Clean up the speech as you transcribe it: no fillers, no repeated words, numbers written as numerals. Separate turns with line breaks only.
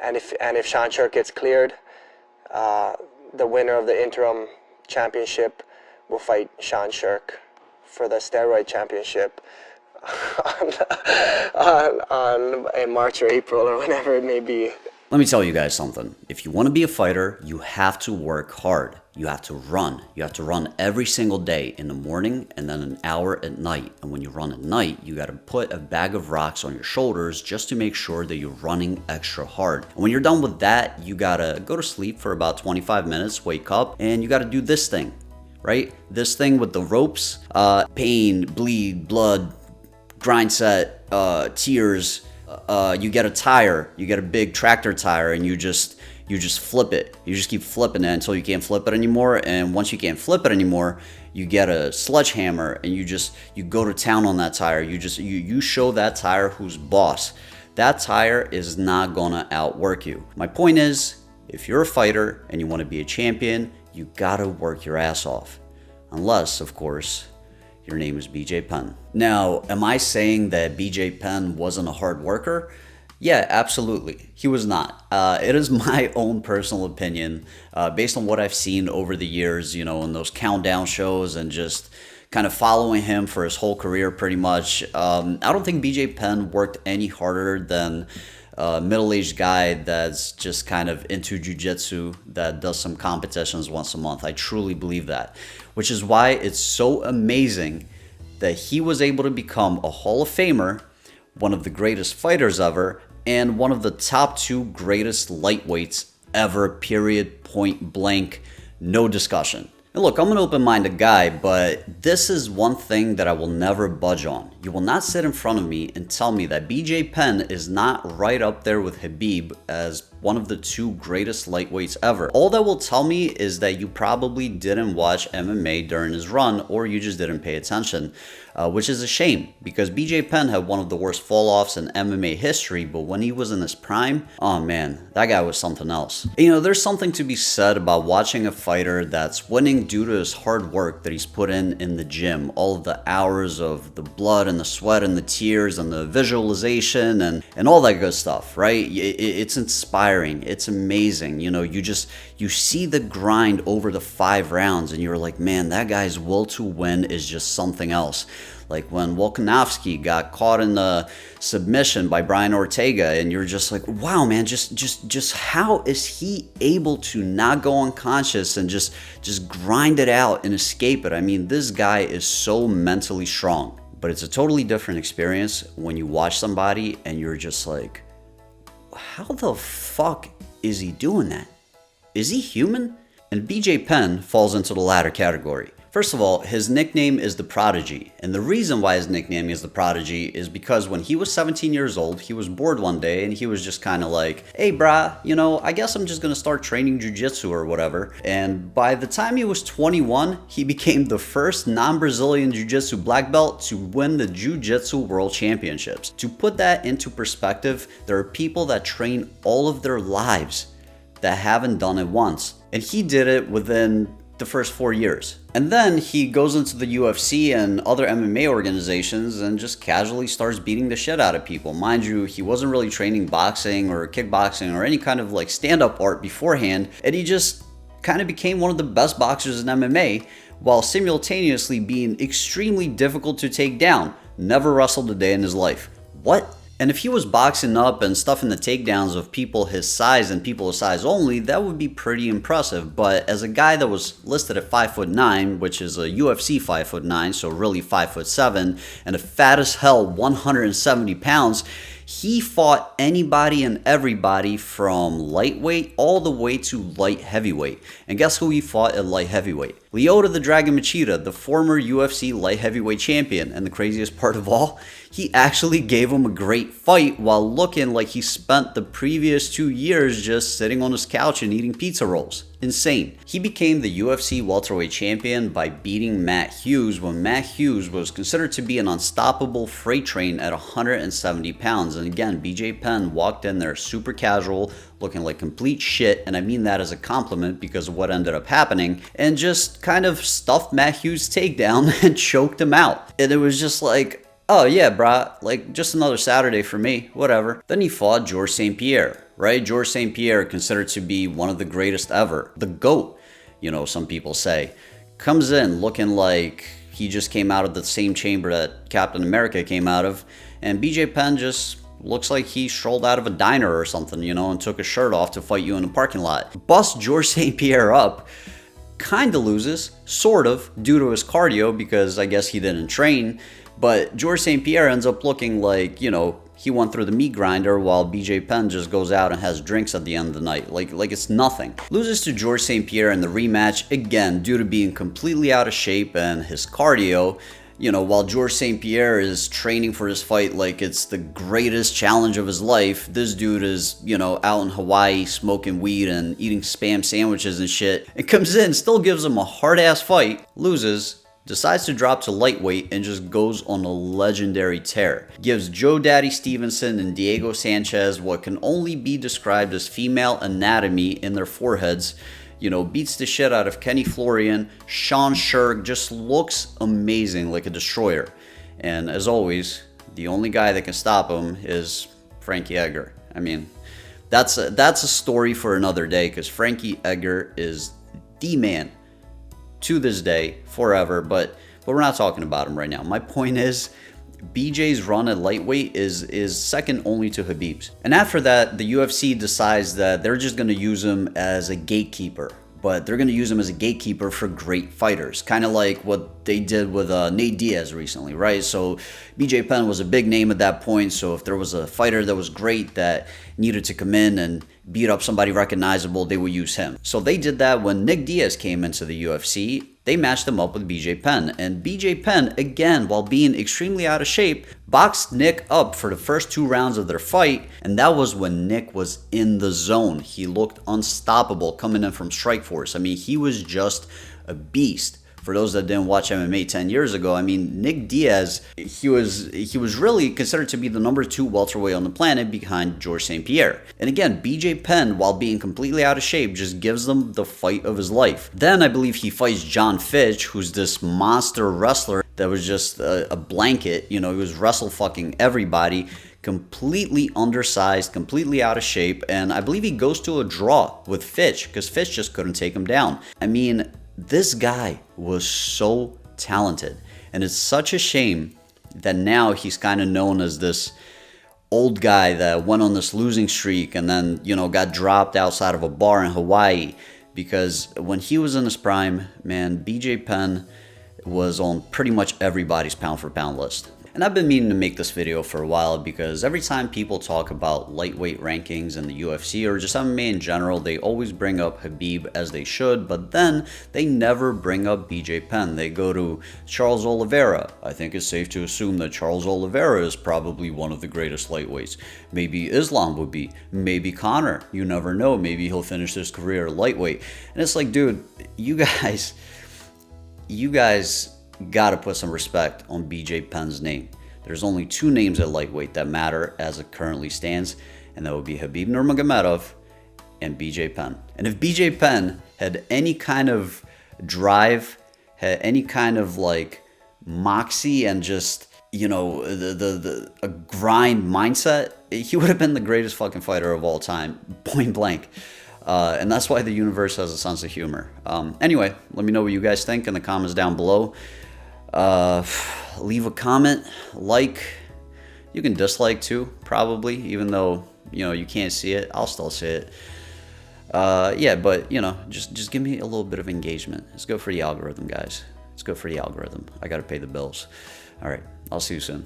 And if Sean Sherk gets cleared, the winner of the interim championship will fight Sean Sherk for the steroid championship in March or April or whenever it may be.
Let me tell you guys something. If you want to be a fighter, you have to work hard. You have to run. You have to run every single day in the morning and then an hour at night. And when you run at night, you got to put a bag of rocks on your shoulders just to make sure that you're running extra hard. And when you're done with that, you got to go to sleep for about 25 minutes, wake up, and you got to do this thing, right? This thing with the ropes, pain, bleed, blood, grind set, tears. You get a tire, you get a big tractor tire, and you just flip it. You just keep flipping it until you can't flip it anymore. And once you can't flip it anymore, you get a sledgehammer and you go to town on that tire. You show that tire who's boss. That tire is not gonna outwork you. My point is, if you're a fighter and you want to be a champion, you gotta work your ass off. Unless, of course, your name is BJ Penn. Now, am I saying that BJ Penn wasn't a hard worker? Yeah, absolutely. He was not. It is my own personal opinion, based on what I've seen over the years, in those countdown shows and just kind of following him for his whole career pretty much. I don't think BJ Penn worked any harder than a middle-aged guy that's just kind of into jiu-jitsu that does some competitions once a month. I truly believe that, which is why it's so amazing that he was able to become a Hall of Famer, one of the greatest fighters ever, and one of the top 2 greatest lightweights ever, period, point blank, no discussion. And look, I'm an open-minded guy, but this is one thing that I will never budge on. You will not sit in front of me and tell me that BJ Penn is not right up there with Khabib as one of the 2 greatest lightweights ever. All that will tell me is that you probably didn't watch MMA during his run, or you just didn't pay attention, which is a shame because BJ Penn had one of the worst fall-offs in MMA history, but when he was in his prime, oh man, that guy was something else. There's something to be said about watching a fighter that's winning due to his hard work that he's put in the gym, all of the hours of the blood and the sweat and the tears and the visualization and all that good stuff, right? It's inspiring. It's amazing. You see the grind over the 5 rounds and you're like, man, that guy's will to win is just something else. Like when Volkanovski got caught in the submission by Brian Ortega, and you're just like, wow, man, just how is he able to not go unconscious and just grind it out and escape it? I mean, this guy is so mentally strong. But it's a totally different experience when you watch somebody and you're just like, how the fuck is he doing that? Is he human? And BJ Penn falls into the latter category. First of all, his nickname is the Prodigy, and the reason why his nickname is the Prodigy is because when he was 17 years old, he was bored one day and he was just kind of like, hey brah, I guess I'm just gonna start training jiu-jitsu or whatever. And by the time he was 21, he became the first non-Brazilian jiu-jitsu black belt to win the Jiu-Jitsu World Championships. To put that into perspective, there are people that train all of their lives that haven't done it once, and he did it within the first 4 years. And then he goes into the UFC and other MMA organizations and just casually starts beating the shit out of people. Mind you, he wasn't really training boxing or kickboxing or any kind of like stand-up art beforehand, and he just kind of became one of the best boxers in MMA while simultaneously being extremely difficult to take down. Never wrestled a day in his life. What? And if he was boxing up and stuffing the takedowns of people his size and people his size only, that would be pretty impressive. But as a guy that was listed at 5'9", which is a UFC 5'9", so really 5'7", and a fat as hell 170 pounds, he fought anybody and everybody from lightweight all the way to light heavyweight. And guess who he fought at light heavyweight? Lyoto the Dragon Machida, the former UFC light heavyweight champion. And the craziest part of all, he actually gave him a great fight while looking like he spent the previous 2 years just sitting on his couch and eating pizza rolls. Insane. He became the UFC welterweight champion by beating Matt Hughes when Matt Hughes was considered to be an unstoppable freight train at 170 pounds. And again, BJ Penn walked in there super casual, looking like complete shit, and I mean that as a compliment because of what ended up happening, and just kind of stuffed Matt Hughes' takedown and choked him out. And it was just like, oh yeah, brah, like just another Saturday for me, whatever. Then he fought Georges St-Pierre, right? Georges St-Pierre, considered to be one of the greatest ever, the GOAT, you know, some people say. Comes in looking like he just came out of the same chamber that Captain America came out of, and BJ Penn just looks like he strolled out of a diner or something, you know, and took his shirt off to fight you in a parking lot. Busts Georges St-Pierre up, kind of loses, sort of, due to his cardio, because I guess he didn't train, but Georges St-Pierre ends up looking like, you know, he went through the meat grinder, while BJ Penn just goes out and has drinks at the end of the night, like it's nothing. Loses to Georges St-Pierre in the rematch, again, due to being completely out of shape and his cardio. You know, while Georges St-Pierre is training for this fight like it's the greatest challenge of his life, this dude is, you know, out in Hawaii smoking weed and eating Spam sandwiches and shit. And comes in, still gives him a hard-ass fight, loses, decides to drop to lightweight, and just goes on a legendary tear. Gives Joe Daddy Stevenson and Diego Sanchez what can only be described as female anatomy in their foreheads. You know, beats the shit out of Kenny Florian. Sean Sherk just looks amazing, like a destroyer. And as always, the only guy that can stop him is Frankie Edgar. I mean, that's a story for another day, because Frankie Edgar is the man to this day, forever. But we're not talking about him right now. My point is, BJ's run at lightweight is second only to Khabib's. And after that, the UFC decides that they're just going to use him as a gatekeeper. But they're going to use him as a gatekeeper for great fighters. Kind of like what they did with Nate Diaz recently, right? So BJ Penn was a big name at that point. So if there was a fighter that was great that needed to come in and beat up somebody recognizable, they would use him. So they did that when Nick Diaz came into the UFC. They matched him up with BJ Penn. And BJ Penn, again, while being extremely out of shape, boxed Nick up for the first 2 rounds of their fight. And that was when Nick was in the zone. He looked unstoppable coming in from Strikeforce. I mean, he was just a beast. For those that didn't watch MMA 10 years ago, I mean, Nick Diaz, he was really considered to be the number 2 welterweight on the planet behind Georges St-Pierre. And again, BJ Penn, while being completely out of shape, just gives them the fight of his life. Then I believe he fights John Fitch, who's this monster wrestler that was just a blanket. You know, he was wrestle fucking everybody. Completely undersized, completely out of shape. And I believe he goes to a draw with Fitch, because Fitch just couldn't take him down. I mean, this guy was so talented, and it's such a shame that now he's kind of known as this old guy that went on this losing streak and then, you know, got dropped outside of a bar in Hawaii. Because when he was in his prime, man, BJ Penn was on pretty much everybody's pound for pound list. And I've been meaning to make this video for a while, because every time people talk about lightweight rankings in the UFC or just MMA in general, they always bring up Khabib, as they should, but then they never bring up BJ Penn. They go to Charles Oliveira. I think it's safe to assume that Charles Oliveira is probably one of the greatest lightweights. Maybe Islam would be. Maybe Conor. You never know. Maybe he'll finish his career lightweight. And it's like, dude, you guys gotta put some respect on BJ Penn's name. There's only 2 names at lightweight that matter as it currently stands, and that would be Khabib Nurmagomedov and BJ Penn. And if BJ Penn had any kind of drive, had any kind of like moxie and just, you know, a grind mindset, he would have been the greatest fucking fighter of all time, point blank. And that's why the universe has a sense of humor. Anyway, let me know what you guys think in the comments down below. Leave a comment, like. You can dislike too, probably, even though, you know, you can't see it. I'll still see it. Yeah, but, you know, just give me a little bit of engagement. Let's go for the algorithm, guys. Let's go for the algorithm. I gotta pay the bills. All right, I'll see you soon.